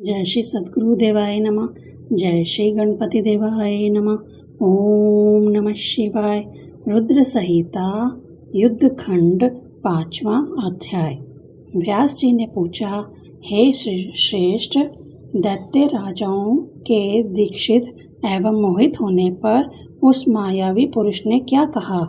जय श्री सद्गुरु देवाय नमः। जय श्री गणपति देवाय नमः। ओम नमः शिवाय। रुद्र संहिता युद्ध खंड 5वां अध्याय। व्यास जी ने पूछा, हे श्रेष्ठ, दैत्य राजाओं के दीक्षित एवं मोहित होने पर उस मायावी पुरुष ने क्या कहा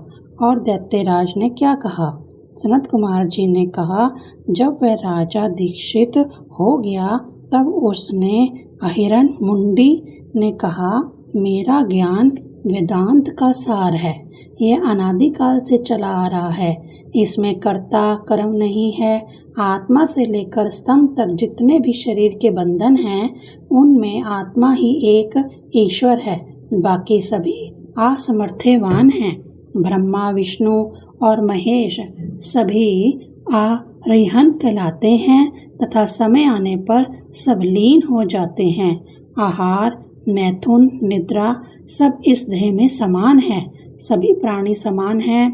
और दैत्यराज ने क्या कहा? सनत कुमार जी ने कहा, जब वह राजा दीक्षित हो गया तब उसने अहिरण मुंडी ने कहा, मेरा ज्ञान वेदांत का सार है। यह अनादिकाल से चला आ रहा है। इसमें कर्ता कर्म नहीं है। आत्मा से लेकर स्तंभ तक जितने भी शरीर के बंधन हैं, उनमें आत्मा ही एक ईश्वर है, बाकी सभी असमर्थवान हैं। ब्रह्मा, विष्णु और महेश सभी आरिहन कहलाते हैं तथा समय आने पर सब लीन हो जाते हैं। आहार, मैथुन, निद्रा सब इस देह में समान है। सभी प्राणी समान हैं,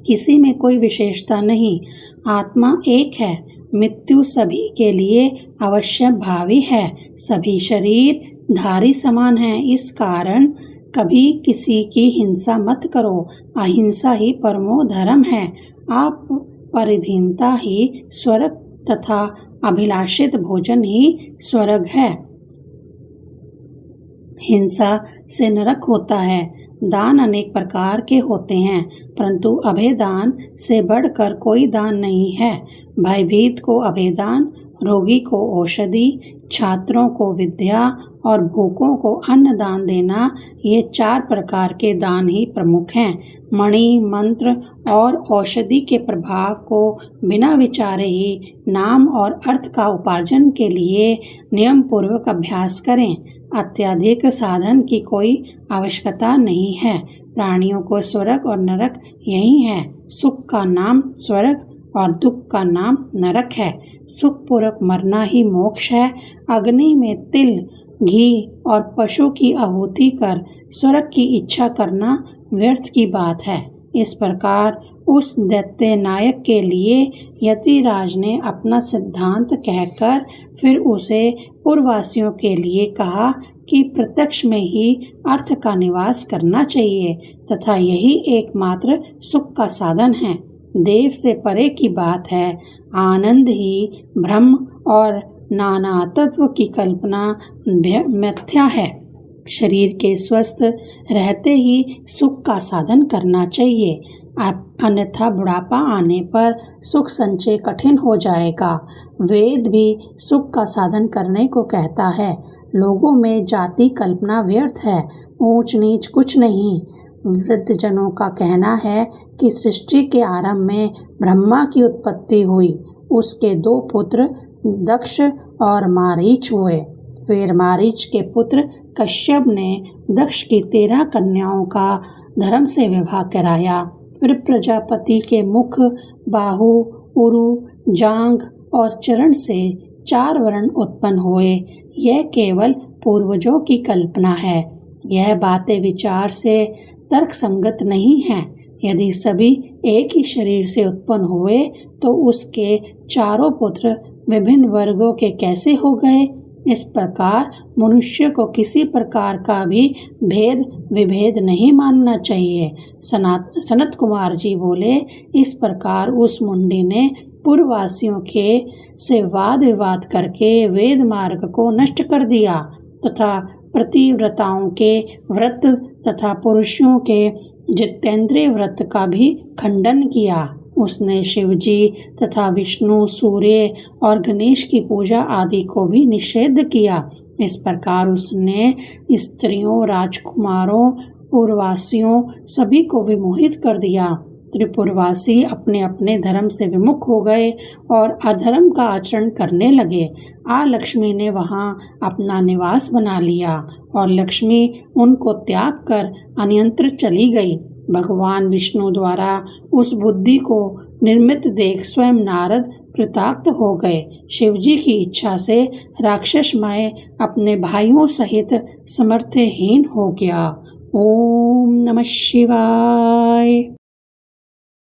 किसी में कोई विशेषता नहीं। आत्मा एक है। मृत्यु सभी के लिए अवश्य भावी है। सभी शरीर धारी समान हैं। इस कारण कभी किसी की हिंसा मत करो। अहिंसा ही परमो धर्म है। आप परिधीनता ही स्वर्ग तथा अभिलाषित भोजन ही स्वर्ग है। हिंसा से नरक होता है। दान अनेक प्रकार के होते हैं, परंतु अभय दान से बढ़कर कोई दान नहीं है। भयभीत को अभय दान, रोगी को औषधि, छात्रों को विद्या और भूखों को अन्न दान देना, ये 4 प्रकार के दान ही प्रमुख हैं। मणि, मंत्र और औषधि के प्रभाव को बिना विचारे ही नाम और अर्थ का उपार्जन के लिए नियम पूर्वक अभ्यास करें। अत्यधिक साधन की कोई आवश्यकता नहीं है। प्राणियों को स्वर्ग और नरक यही है। सुख का नाम स्वर्ग और दुख का नाम नरक है। सुख पूर्वक मरना ही मोक्ष है। अग्नि में तिल, घी और पशु की आहुति कर स्वर्ग की इच्छा करना व्यर्थ की बात है। इस प्रकार उस दैत्य नायक के लिए यतिराज ने अपना सिद्धांत कहकर फिर उसे पूर्ववासियों के लिए कहा कि प्रत्यक्ष में ही अर्थ का निवास करना चाहिए तथा यही एकमात्र सुख का साधन है। देव से परे की बात है। आनंद ही ब्रह्म और नाना तत्व की कल्पना मिथ्या है। शरीर के स्वस्थ रहते ही सुख का साधन करना चाहिए, अन्यथा बुढ़ापा आने पर सुख संचय कठिन हो जाएगा। वेद भी सुख का साधन करने को कहता है। लोगों में जाति कल्पना व्यर्थ है। ऊंच नीच कुछ नहीं। वृद्धजनों का कहना है कि सृष्टि के आरंभ में ब्रह्मा की उत्पत्ति हुई। उसके 2 पुत्र दक्ष और मारीच हुए। फिर मारीच के पुत्र कश्यप ने दक्ष की 13 कन्याओं का धर्म से विवाह कराया। फिर प्रजापति के मुख, बाहु, उरु, जांघ और चरण से 4 वर्ण उत्पन्न हुए। यह केवल पूर्वजों की कल्पना है। यह बातें विचार से तर्क संगत नहीं है। यदि सभी एक ही शरीर से उत्पन्न हुए तो उसके 4 पुत्र विभिन्न वर्गों के कैसे हो गए? इस प्रकार मनुष्य को किसी प्रकार का भी भेद विभेद नहीं मानना चाहिए। सनत कुमार जी बोले, इस प्रकार उस मुंडी ने पूर्ववासियों के से वाद विवाद करके वेद मार्ग को नष्ट कर दिया तथा प्रतिव्रताओं के व्रत तथा पुरुषों के जितेंद्रिय व्रत का भी खंडन किया। उसने शिवजी तथा विष्णु, सूर्य और गणेश की पूजा आदि को भी निषेध किया। इस प्रकार उसने स्त्रियों, राजकुमारों, पूर्ववासियों सभी को विमोहित कर दिया। त्रिपुरवासी अपने अपने धर्म से विमुख हो गए और अधर्म का आचरण करने लगे। लक्ष्मी ने वहां अपना निवास बना लिया और लक्ष्मी उनको त्याग कर अनियंत्रित चली गई। भगवान विष्णु द्वारा उस बुद्धि को निर्मित देख स्वयं नारद कृतार्थ हो गए। शिवजी की इच्छा से राक्षसमय अपने भाइयों सहित समर्थहीन हो गया। ओम नमः शिवाय।